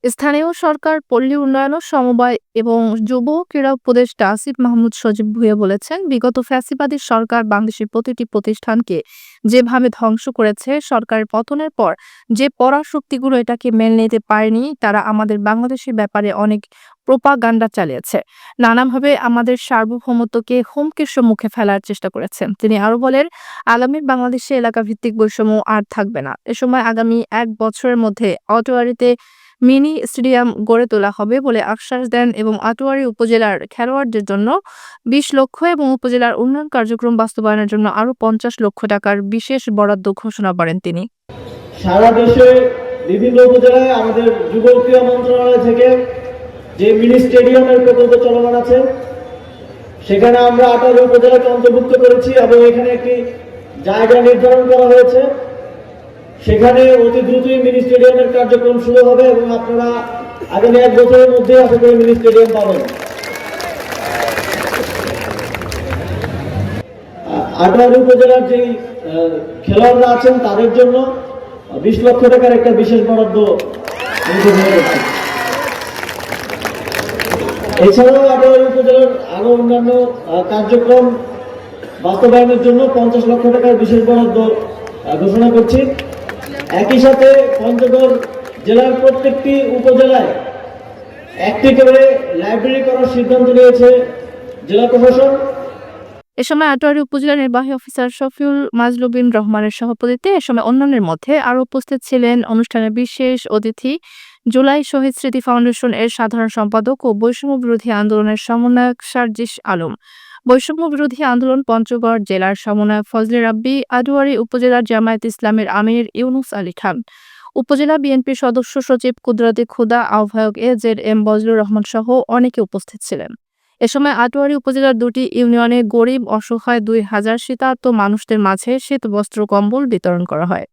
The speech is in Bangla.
স্থানীয় সরকার, পল্লী উন্নয়ন ও সমবায় এবং যুব ও ক্রীড়া উপদেষ্টা আসিফ মাহমুদ সজীব ভুঁইয়া বলেছেন, বিগত ফ্যাসিবাদী সরকার বাংলাদেশের প্রতিটি প্রতিষ্ঠানকে যেভাবে ধ্বংস করেছে, সরকারের পতনের পর যে পরাশক্তিগুলো এটাকে মেনে নিতে পারেনি, তারা আমাদের বাংলাদেশের ব্যাপারে অনেক প্রোপাগান্ডা চালিয়েছে। নানাভাবে আমাদের সার্বভৌমত্বকে হুমকির সম্মুখে ফেলার চেষ্টা করেছেন। তিনি আরো বলেন, আগামী বাংলাদেশে এলাকাভিত্তিক বৈষম্য আর থাকবে না। এ সময় আগামী ১ বছরের মধ্যে আটোয়ারীতে মিনি স্টেডিয়াম গড়ে তোলা হবে বলে আশ্বাস দেন এবং আটোয়ারী উপজেলার খেলোয়াড়দের জন্য ২০ লক্ষ এবং উপজেলার উন্নয়ন কার্যক্রম বাস্তবায়নের জন্য আরও ৫০ লক্ষ টাকার বিশেষ বরাদ্দ ঘোষণা করেন তিনি। সারা দেশে বিভিন্ন উপজেলায় আমাদের যুব ক্রীড়া মন্ত্রণালয় থেকে যে মিনি স্টেডিয়ামের প্রকল্প চলমান আছে, সেখানে আমরা ১৮ উপজেলাকে অন্তর্ভুক্ত করেছি এবং এখানে একটি জায়গা নির্ধারণ করা হয়েছে। সেখানে অতি দ্রুতই মিনি স্টেডিয়ামের কার্যক্রম শুরু হবে এবং আপনারা আগামী ১ বছরের মধ্যে আশা করি মিনি স্টেডিয়াম পাবেন। ১৮ উপজেলার যেই খেলোয়াড়রা আছেন তাদের জন্য ২০ লক্ষ টাকার একটা বিশেষ বরাদ্দ ঘোষণা করছি। এছাড়াও ১৮ উপজেলার আরো অন্যান্য কার্যক্রম বাস্তবায়নের জন্য ৫০ লক্ষ টাকার বিশেষ বরাদ্দ ঘোষণা করছি। একই সাথে পঞ্চগড় জেলার প্রত্যেকটি উপজেলায় একটি করে লাইব্রেরি করার সিদ্ধান্ত নিয়েছে জেলা প্রশাসন। এ সময় আটোয়ারী উপজেলা নির্বাহী অফিসার শফিউল মাজলুবিন রহমানের সভাপতিত্বে এ সময় অন্যান্যের মধ্যে আরও উপস্থিত ছিলেন অনুষ্ঠানের বিশেষ অতিথি জুলাই শহীদ স্মৃতি ফাউন্ডেশন এর সাধারণ সম্পাদক ও বৈষম্য বিরোধী আন্দোলনের সমন্বয়ক সার্জিস আলম, বৈষম্য বিরোধী আন্দোলন পঞ্চগড় জেলার সমন্বয়ক ফজলে রাব্বি, আটোয়ারী উপজেলার জামায়াত ইসলামের আমির ইউনুস আলী খান, উপজেলা বিএনপির সদস্য সচিব কুদরতি খুদা, আহ্বায়ক AZM বজলুর রহমান সহ অনেকে উপস্থিত ছিলেন। এ সময় আটোয়ারী উপজেলার ২টি ইউনিয়নে গরিব অসহায় ২,০০০ শীতার্ত মানুষদের মাঝে শীতবস্ত্র কম্বল বিতরণ করা হয়।